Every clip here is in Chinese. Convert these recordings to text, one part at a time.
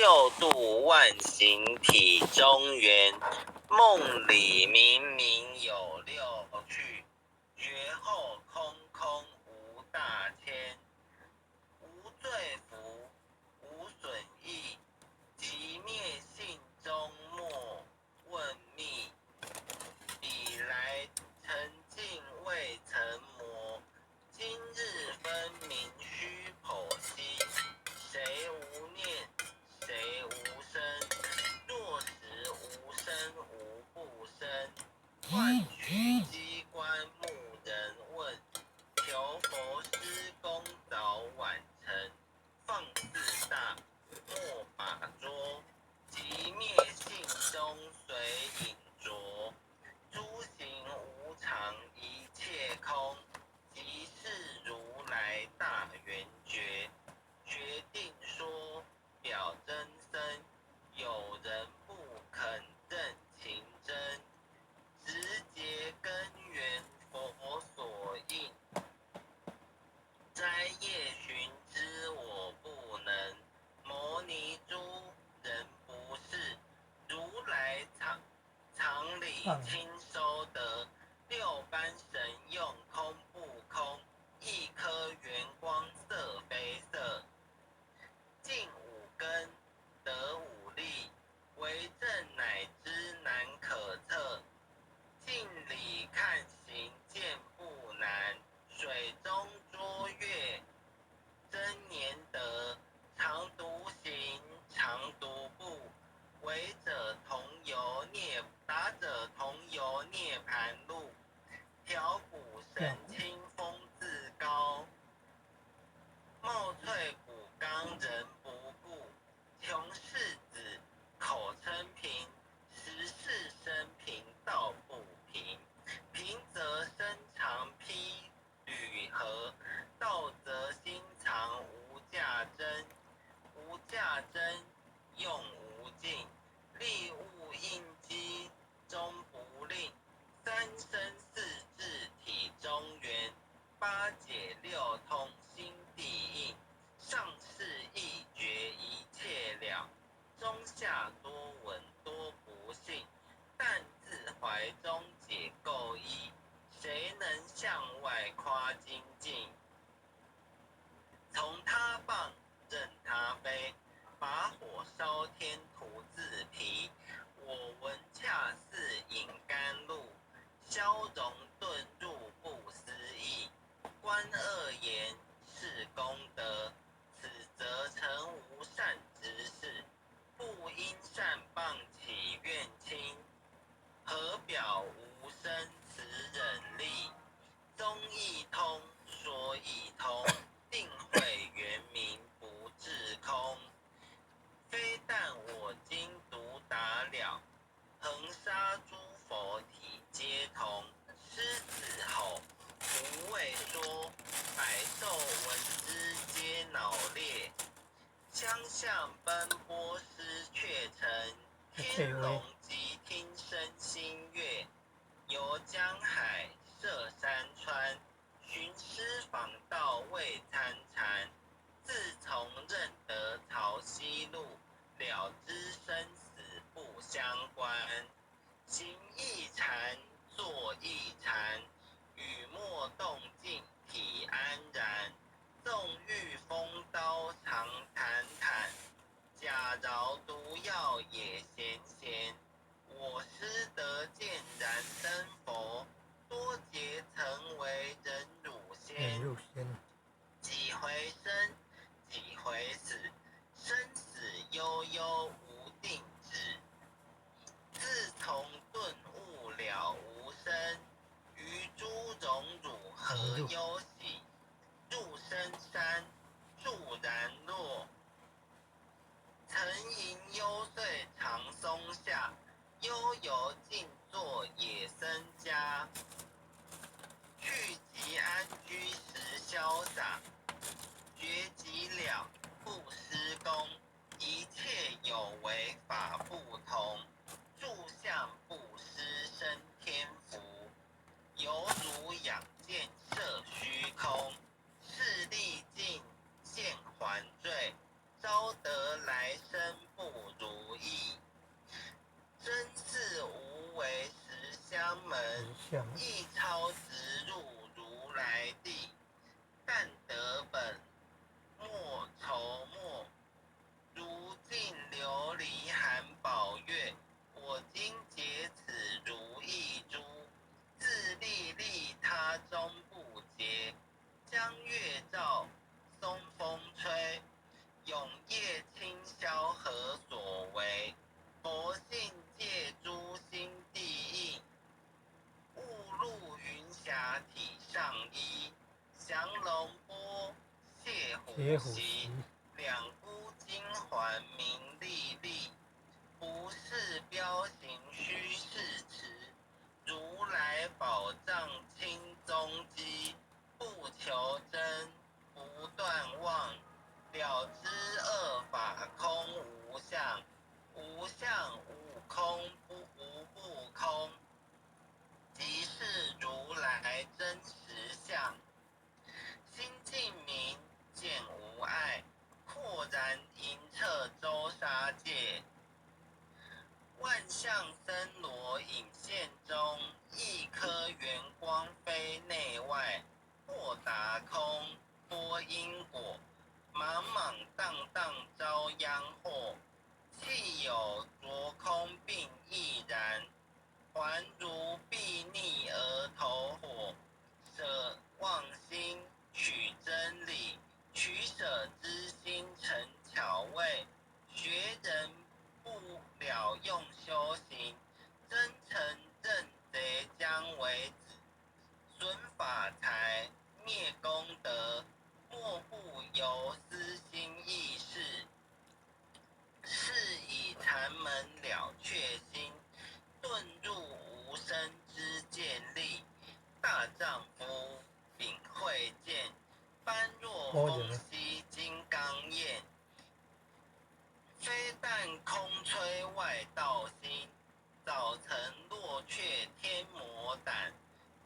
六度万行体中圆，梦里明明有六趣，觉后空空无大千。无罪福，无损益，即灭性中莫问秘。彼来沉静未曾磨，今日分明须剖析。谁无念，谁无生？若实无生，无不生。换取机关木人问，求佛施功早晚成。放肆大，莫把捉，即灭性中随影着。诸行无常，一切空，即是如来大圆觉。决定说表真身，有人不肯认情真。直结根源佛所应，摘叶寻知我不能。摩尼诸人不是，如来常理亲收得。六般神用空不空，一颗圆光色非色。尽五根，得五力，为证乃知难可测。镜里看行见不难，水中捉月真年得。常独行，常独步，为者同游涅，达者同游涅盘路。调骨神清风自高，貌翠骨刚人不顾。穷世子，口称平，实是生平道不平。平则身长披履合，道则心藏无价珍。无价珍，用无尽，利物应机终不吝。三生四智体中圆，八解六通心地应。上士一觉一切了，中下多闻多不信。但自怀中解垢意，谁能向外夸精进？从他棒，任他飞，把火烧天徒自疲。我闻恰似饮甘露，消融顿入不思议。观恶言，是功德，此则成无善之事。不因善谤起怨亲，何表无生此忍力？宗义通，说义通，定慧圆明不至空。非但我今独达了，恒沙诸佛体皆同。狮子吼，无畏说，百兽闻之皆脑裂。相向奔波失却成，天龙即听声心悦。游江海，涉山川，寻师访道未参禅。自从认得潮汐路，了知生死不相关。行一禅，坐一禅，语默动静体安然。纵欲风刀常坦坦，假饶毒药也咸咸。我师得见燃灯佛，多劫曾为人辱仙。几回生，几回死，生死悠悠无定止。自从顿悟了无生，于诸荣辱何忧喜？入深山，住然若。曾吟幽邃长松下，悠游静坐野僧家。去即安居时潇洒，觉即了不施功。一切有为法不同，住相不施生天福。犹如仰见摄虚空，势力尽现还罪。招得来生不如意。真是无为十相门，一抄直入如来地。但得本莫愁没，如镜琉璃含宝月。我今结此如意珠，自利利他终不结。江月照，松风吹，永夜清宵何所为？佛性借诸心地应，误入云霞体上衣。降龙波，谢虎袭，两孤金环明历历。不是标行虚是持，如来宝藏清踪迹。不求真，不断妄，了知二法空无相。无相无空，无不空，即是如来真实相。心净明，见无碍，豁然盈彻周沙界。万象森罗隐现中，一颗圆光非内外。豁达空，波因果，莽莽荡荡遭殃祸。既有着空并亦然，还如睥睨而投火。舍妄心，取真理，取舍之心成巧味。学人不了用修行，真诚正贼将为止。损法财，灭功德，莫不由私心意识。是以禅门了却心，遁入无生之见力。大丈夫秉慧见，般若风息金刚焰。非但空吹外道心，早晨落却天魔胆。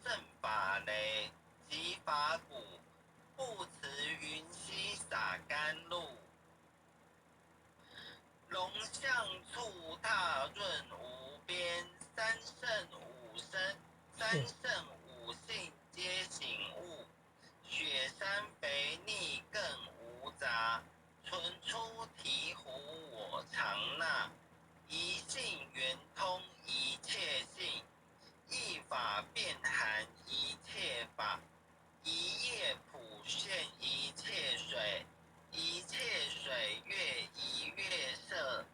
正法雷，即法鼓，不辞云溪洒甘露。龙象处踏润无边，三圣五性皆醒悟。雪山肥腻更无杂，纯出醍醐我常纳。一性圆通一切性，一法遍含一切法。一叶普现一切水，一切水月一月色。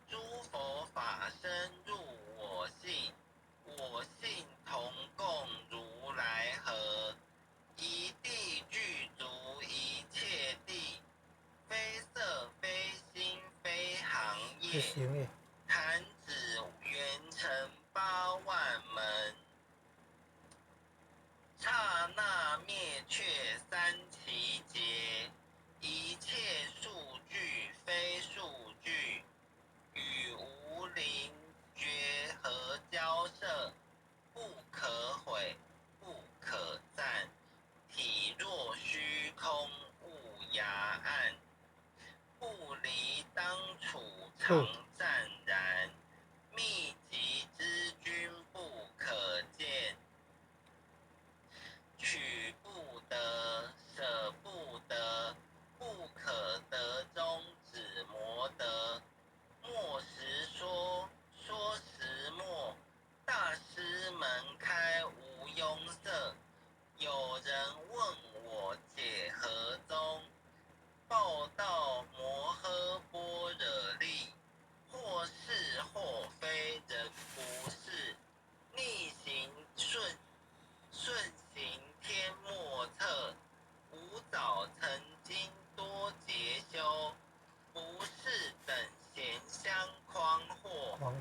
诸佛法身入我性，我性同共如来合。一地具足一切地，非色非心非行业。弹指圆成8万门，刹那灭却三奇劫。一切数据非数据，与无灵觉合交涉。不可毁，不可赞，体若虚空勿涯岸。不离当处常湛然，秘籍之君不可见。取不得，舍不得，不可得中只魔得。莫实说，说实默，大师门开无庸色。有人问我解何宗，报道摩诃般若力。或是或非人不是，逆行顺行天莫测。吾早曾经多劫修，不是等闲相诓惑。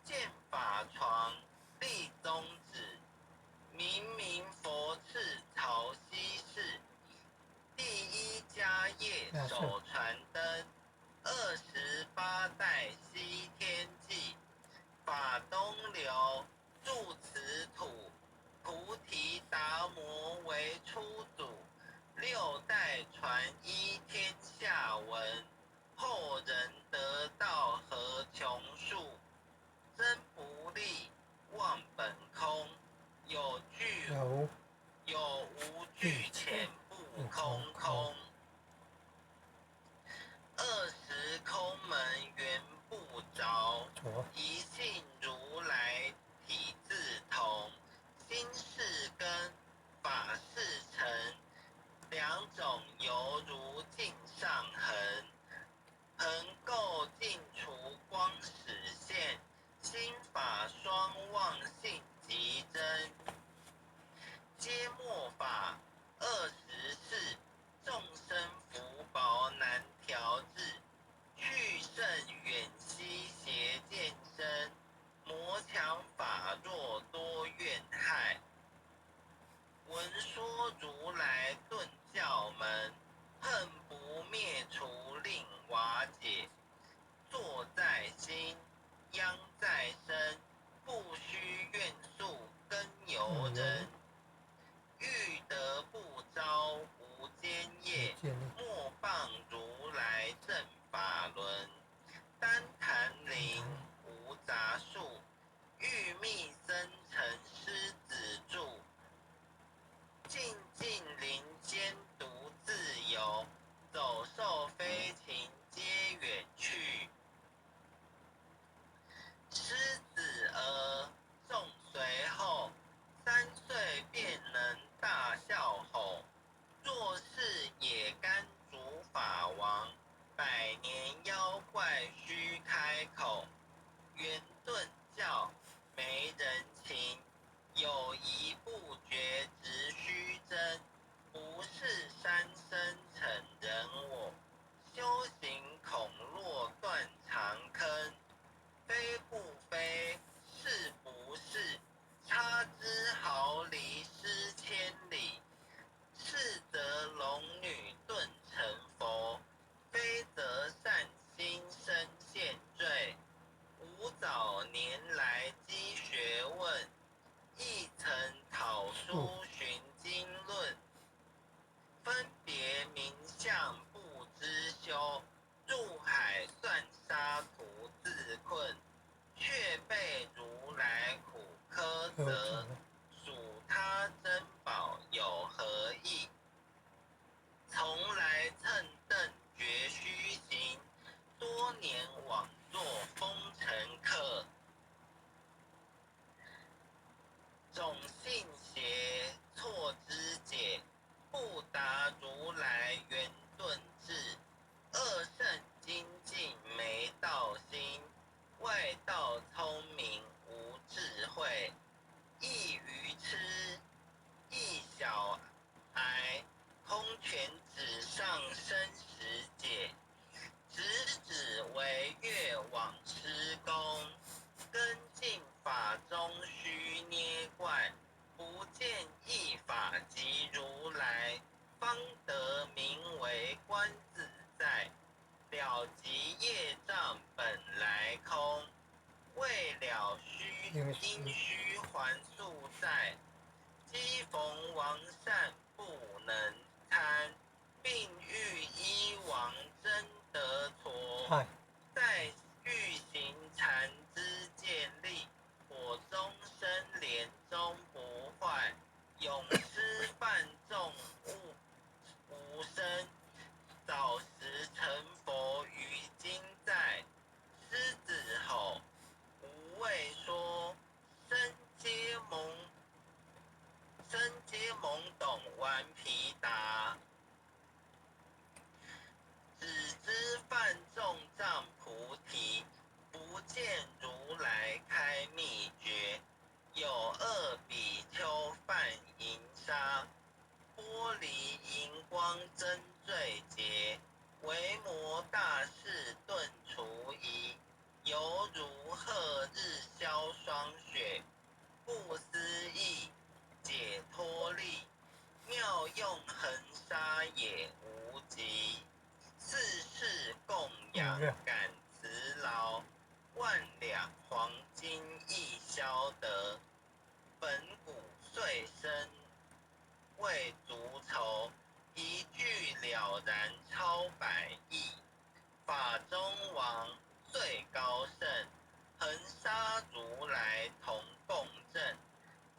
见法床，立宗旨，明明佛赐潮汐室。第一家业手传灯，28代西天记。法东流，住此土，菩提达摩为初祖。6代传依天下闻，人得道何穷数，真不利忘本空。有无俱浅不空空。20空门原不着，一性如来体自同。心是根，法是尘，两种犹如镜上痕。横垢尽除光始现，心法双忘性极真。皆末法20事，众生福薄难调治。去甚远兮邪见深，魔强法弱多怨害。闻说如来顿教门，恨不灭除令瓦解。坐在心，殃在身，不须怨诉根由人。欲得不招无间业，莫谤如来正法轮。单谈灵无杂数，欲觅僧成狮子住。静静林间独自游，走兽飞禽皆远去。狮子儿众随后，3岁便能大笑吼。若是也甘主法王，100年妖怪须开口。圆顿教没人情，有疑不决直须争。不是三生成人我，修行恐落断肠坑。非不非，是不是，差之毫厘失千里。是则龙女顿成佛，非则善心生现罪。吾早年来积学问，亦曾讨书寻经论。分别名相不知休，入海算沙徒自困。却被如来苦苛责，数他珍宝有何益？从来蹭蹬绝须行，多年枉作风尘客。种性邪，错知解，不达如来圆顿智。恶圣精进没道心，外道聪明无智慧。亦愚痴，亦小癌，空拳指上生实解。直为越往施功，根进法中须捏怪。不见一法即如来，方得名为观自在。了即业障本来空，未了因须还宿债。机逢王善不能参，并欲依王真得挫。在欲行禅之见力，火中生莲终不坏。永失犯众无生，早时成佛于今在。狮子吼，无畏说，生皆懵懂顽皮答。只知犯众障菩提，不见如来开秘诀。有2比丘犯淫杀，玻璃荧光真罪劫。维摩大士顿除疑，犹如赫日消霜雪。不思议，解脱力，妙用恒沙也无极。世事供养感慈劳，万两黄金亦消得。本骨碎身未足酬，一句了然超百亿。法中王最高圣，恒沙如来同共振。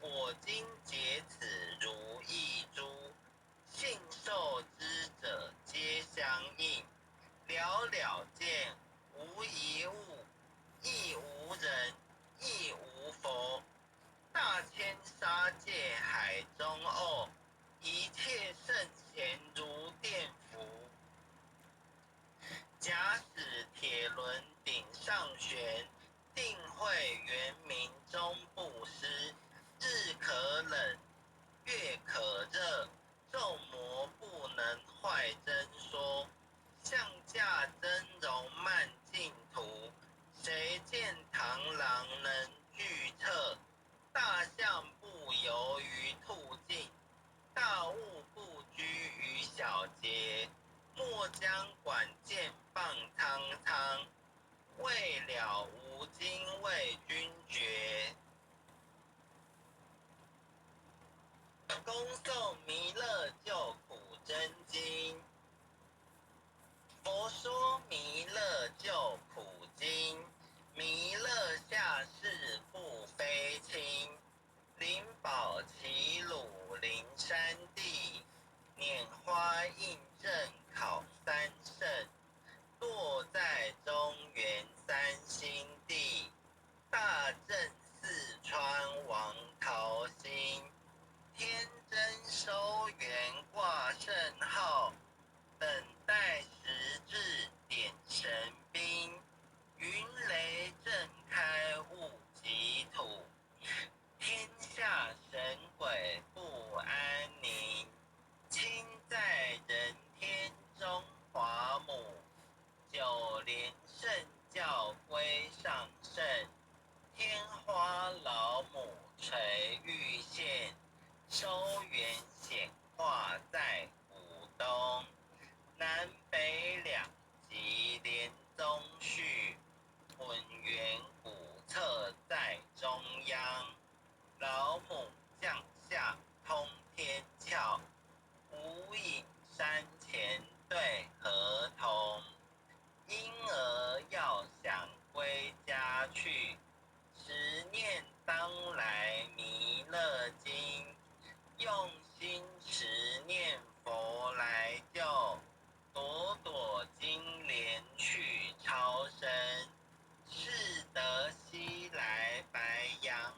我今解此如意珠，信受之者皆相应。了了见，无一物，亦无人，亦无佛。大千沙界海中偶，一切圣贤如电伏。假使铁轮顶上悬，定慧圆明终不失。日可冷，月可热，众魔不能坏真说。象驾真容漫净土，谁见螳螂能拒彻？大象不游于兔径，大物不居于小节。莫将管见放苍苍，未了无今为君绝。恭诵弥勒救苦真经。佛说弥勒救苦经，弥勒下世不非轻。灵宝齐鲁灵山地，拈花印证考三圣。落在中原三星地，大正四川王桃心。天真收圆挂圣号，等待时至点神兵。云雷震开雾极土，天下神鬼不安宁。亲在人天中华母，九连圣教归上圣。天花老母垂玉线，收圆显化在古东。南北两极连宗序，混元古册在中央。老母降下通天窍，无影山前对河童。婴儿要想归家去，十念当来弥勒经。用心持念佛来救，朵朵金莲去超生。适得西来白羊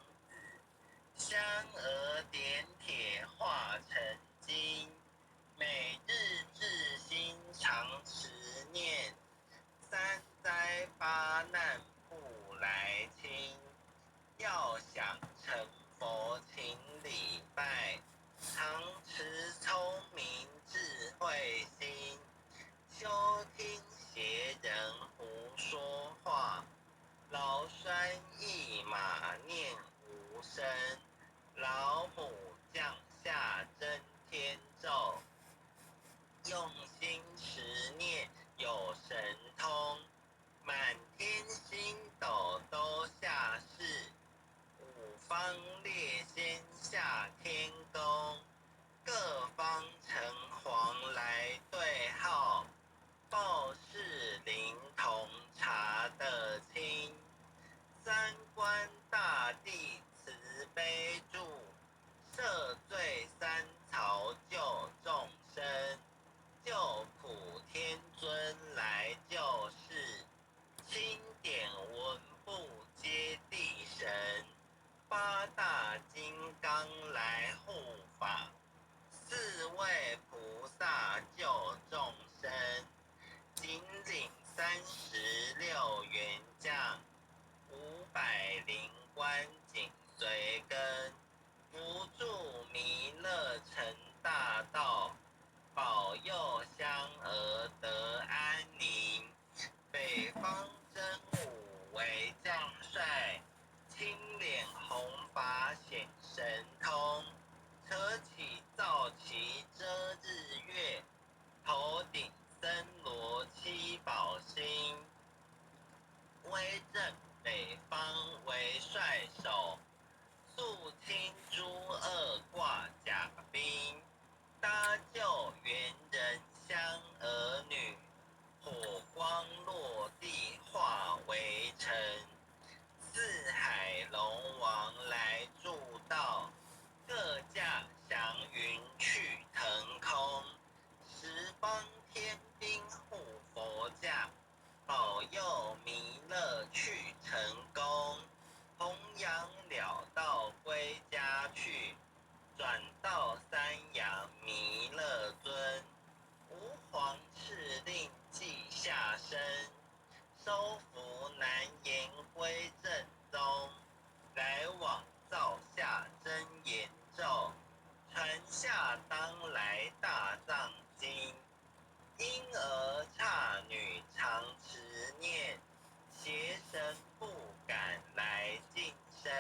子，香额点铁化成金。每日至心常持念，三灾八难不来侵。要想成佛请礼拜，常持聪明智慧心。休听邪人胡说话，劳酸一马念无声。老母降下真天咒，用心持念有神通。满天星斗都下世，五方列仙下天宫。各方城隍来对号，报事灵童查得清。三官大帝慈悲助，赦罪三曹救众生。救苦天尊来救世，钦点文部接地神。八大金刚来护法，四位菩萨救众生。紧领36员将，500灵官紧随跟。扶助弥勒成大道，保佑香儿得安宁。北方真武为将帅，青脸红发显神通。扯起皂旗遮收服南颜徽正宗，来往灶下真言咒，传下当来大藏经。婴儿刹女常持念，邪神不敢来近身。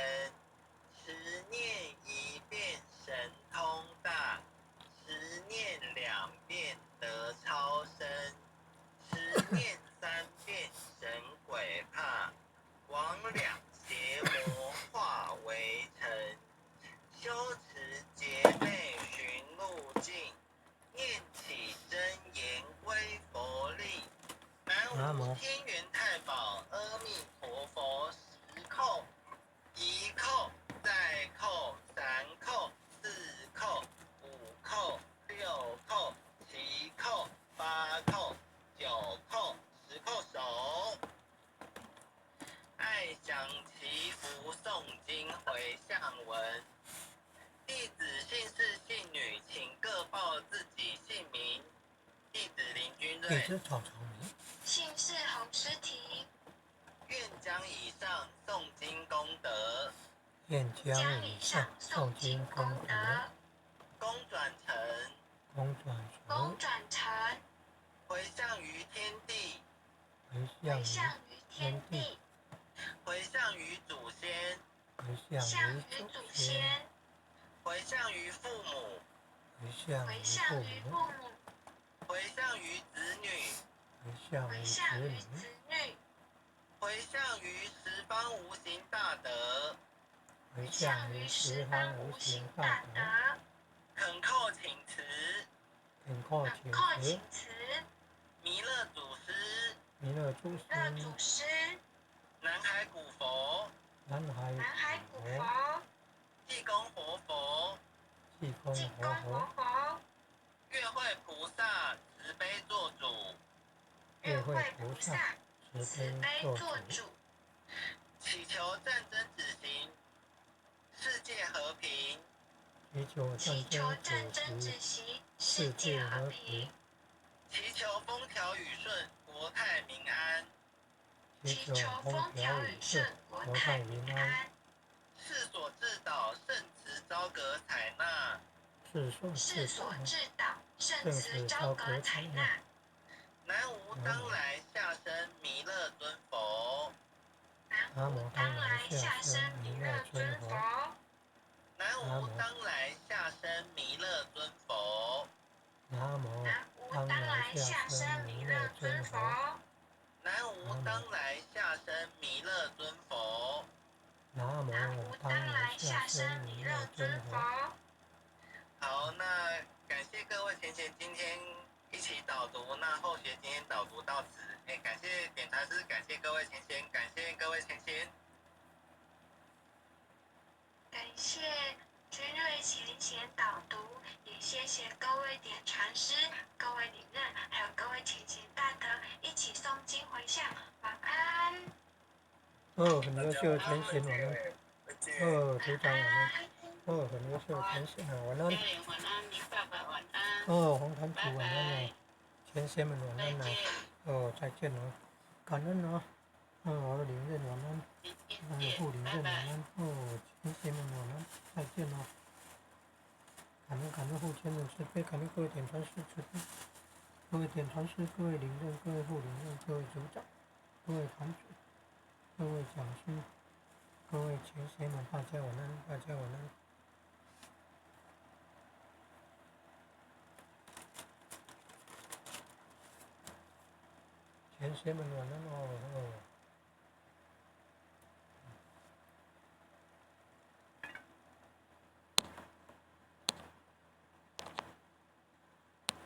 持念一遍神通大，持念2遍得超生，持念3遍神鬼怕，亡2邪魔化为尘。修持姐妹寻路径，念起真言归佛力。南无天元太保阿弥陀佛，10叩，1叩，再叩，3叩，4叩，5叩，6叩，7叩，8叩，9叩，10叩手。爱想祈福诵经回向文。弟子姓氏姓女，请各报自己姓名。弟子林君瑞。姓氏洪诗婷。愿将以上诵经功德，愿将以上诵经功德，功转成，回向于天地，回向于天地，回向于祖先，回向于祖先，回向于父母，回向于父母，回向于子女，回向于子女，回向于十方无形大德，回向于十方无形大德，恳叩请辞，弥勒祖师，南海古佛，济公活佛，月慧菩萨慈悲做主，祈求战争止息，世界和平，祈求风调雨顺，国泰民安，世所至导，圣慈昭格采纳，南无当来下生弥勒尊佛，南无当来下生弥勒尊佛，南无当来下生弥勒尊佛，南无当来下生弥勒尊佛，南无当来下生弥勒尊佛，南无当来下生弥勒尊佛。好，那感谢各位前今天一起导读，那后学今天导读到此。感谢点茶师，感谢各位前，感谢各位前。感谢君瑞前贤导读，也谢谢各位点传师、各位领任，还有各位前贤大德一起诵经回向，晚安。很优秀，前贤晚安。组长晚安。很优秀，前贤晚安。晚安，你爸爸晚安。红坛主晚安前贤们晚安再见感恩领任晚安，副领任晚安前贤们晚安，再见感恩护签们慈悲，感恩各位点传师慈悲，各位点传师，各位领任，各位副领任，各位组长，各位团主，各位讲师，各位前贤们，大家晚安。前贤们晚安